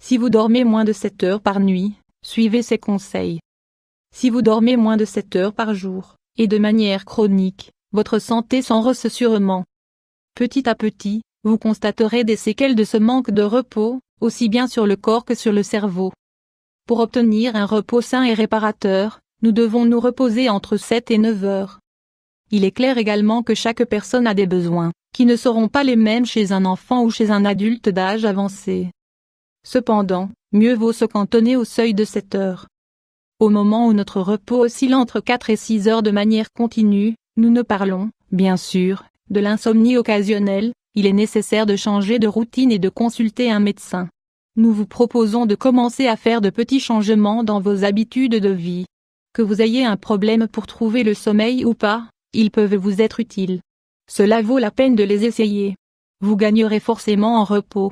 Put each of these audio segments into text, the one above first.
Si vous dormez moins de 7 heures par nuit, suivez ces conseils. Si vous dormez moins de 7 heures par jour, et de manière chronique, votre santé s'en ressent sûrement. Petit à petit, vous constaterez des séquelles de ce manque de repos, aussi bien sur le corps que sur le cerveau. Pour obtenir un repos sain et réparateur, nous devons nous reposer entre 7 et 9 heures. Il est clair également que chaque personne a des besoins, qui ne seront pas les mêmes chez un enfant ou chez un adulte d'âge avancé. Cependant, mieux vaut se cantonner au seuil de 7 heures. Au moment où notre repos oscille entre 4 et 6 heures de manière continue, nous ne parlons, bien sûr, de l'insomnie occasionnelle. Il est nécessaire de changer de routine et de consulter un médecin. Nous vous proposons de commencer à faire de petits changements dans vos habitudes de vie. Que vous ayez un problème pour trouver le sommeil ou pas, ils peuvent vous être utiles. Cela vaut la peine de les essayer. Vous gagnerez forcément en repos.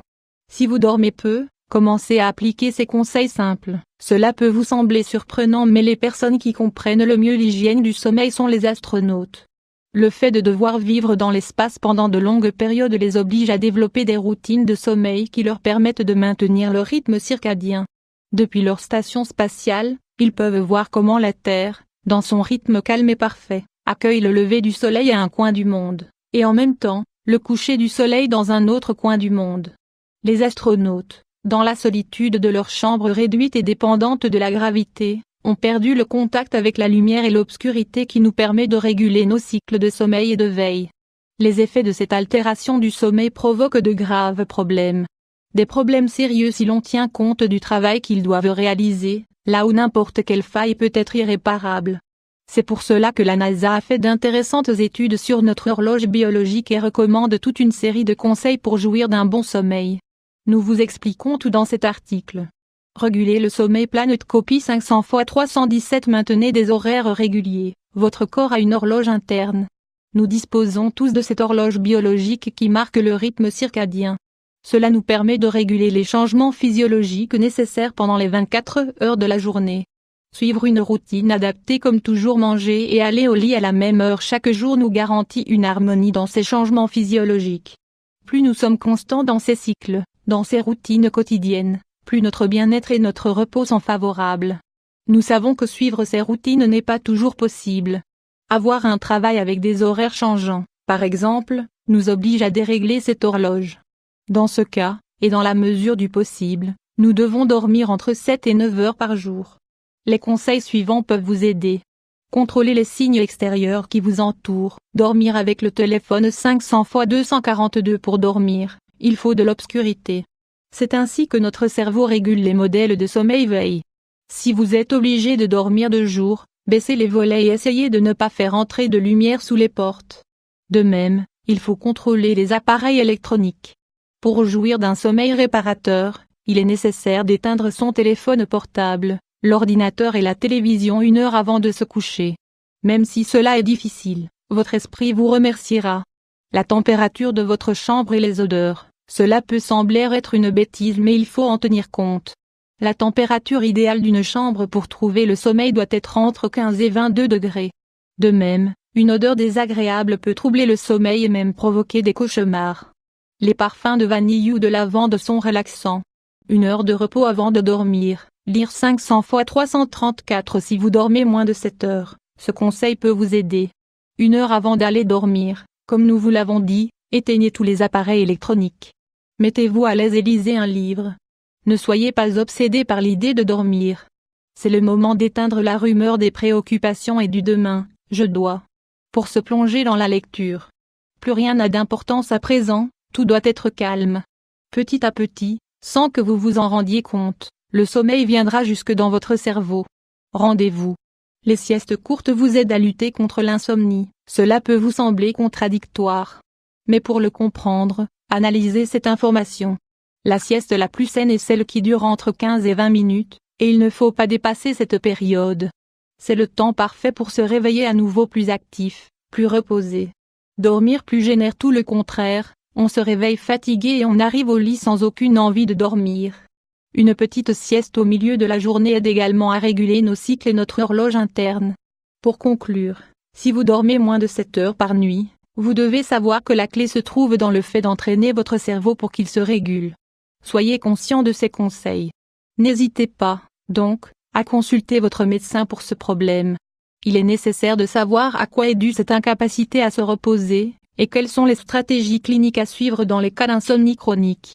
Si vous dormez peu, commencez à appliquer ces conseils simples. Cela peut vous sembler surprenant, mais les personnes qui comprennent le mieux l'hygiène du sommeil sont les astronautes. Le fait de devoir vivre dans l'espace pendant de longues périodes les oblige à développer des routines de sommeil qui leur permettent de maintenir leur rythme circadien. Depuis leur station spatiale, ils peuvent voir comment la Terre, dans son rythme calme et parfait, accueille le lever du soleil à un coin du monde, et en même temps, le coucher du soleil dans un autre coin du monde. Les astronautes, dans la solitude de leur chambre réduite et dépendante de la gravité, ont perdu le contact avec la lumière et l'obscurité qui nous permet de réguler nos cycles de sommeil et de veille. Les effets de cette altération du sommeil provoquent de graves problèmes. Des problèmes sérieux si l'on tient compte du travail qu'ils doivent réaliser, là où n'importe quelle faille peut être irréparable. C'est pour cela que la NASA a fait d'intéressantes études sur notre horloge biologique et recommande toute une série de conseils pour jouir d'un bon sommeil. Nous vous expliquons tout dans cet article. Réguler le sommeil. Planet Copy 500 x 317. Maintenez des horaires réguliers. Votre corps a une horloge interne. Nous disposons tous de cette horloge biologique qui marque le rythme circadien. Cela nous permet de réguler les changements physiologiques nécessaires pendant les 24 heures de la journée. Suivre une routine adaptée comme toujours manger et aller au lit à la même heure chaque jour nous garantit une harmonie dans ces changements physiologiques. Plus nous sommes constants dans ces cycles, dans ces routines quotidiennes, plus notre bien-être et notre repos sont favorables. Nous savons que suivre ces routines n'est pas toujours possible. Avoir un travail avec des horaires changeants, par exemple, nous oblige à dérégler cette horloge. Dans ce cas, et dans la mesure du possible, nous devons dormir entre 7 et 9 heures par jour. Les conseils suivants peuvent vous aider. Contrôlez les signes extérieurs qui vous entourent. Dormir avec le téléphone 500 x 242 pour dormir, il faut de l'obscurité. C'est ainsi que notre cerveau régule les modèles de sommeil-veille. Si vous êtes obligé de dormir de jour, baissez les volets et essayez de ne pas faire entrer de lumière sous les portes. De même, il faut contrôler les appareils électroniques. Pour jouir d'un sommeil réparateur, il est nécessaire d'éteindre son téléphone portable, l'ordinateur et la télévision 1 heure avant de se coucher. Même si cela est difficile, votre esprit vous remerciera. La température de votre chambre et les odeurs, cela peut sembler être une bêtise mais il faut en tenir compte. La température idéale d'une chambre pour trouver le sommeil doit être entre 15 et 22 degrés. De même, une odeur désagréable peut troubler le sommeil et même provoquer des cauchemars. Les parfums de vanille ou de lavande sont relaxants. 1 heure de repos avant de dormir. Lire 500 x 334 si vous dormez moins de 7 heures, ce conseil peut vous aider. 1 heure avant d'aller dormir, comme nous vous l'avons dit, éteignez tous les appareils électroniques. Mettez-vous à l'aise et lisez un livre. Ne soyez pas obsédé par l'idée de dormir. C'est le moment d'éteindre la rumeur des préoccupations et du demain, je dois. Pour se plonger dans la lecture. Plus rien n'a d'importance à présent, tout doit être calme. Petit à petit, sans que vous vous en rendiez compte, le sommeil viendra jusque dans votre cerveau. Rendez-vous. Les siestes courtes vous aident à lutter contre l'insomnie. Cela peut vous sembler contradictoire. Mais pour le comprendre, analysez cette information. La sieste la plus saine est celle qui dure entre 15 et 20 minutes, et il ne faut pas dépasser cette période. C'est le temps parfait pour se réveiller à nouveau plus actif, plus reposé. Dormir plus génère tout le contraire, on se réveille fatigué et on arrive au lit sans aucune envie de dormir. Une petite sieste au milieu de la journée aide également à réguler nos cycles et notre horloge interne. Pour conclure, si vous dormez moins de 7 heures par nuit, vous devez savoir que la clé se trouve dans le fait d'entraîner votre cerveau pour qu'il se régule. Soyez conscient de ces conseils. N'hésitez pas, donc, à consulter votre médecin pour ce problème. Il est nécessaire de savoir à quoi est due cette incapacité à se reposer, et quelles sont les stratégies cliniques à suivre dans les cas d'insomnie chronique.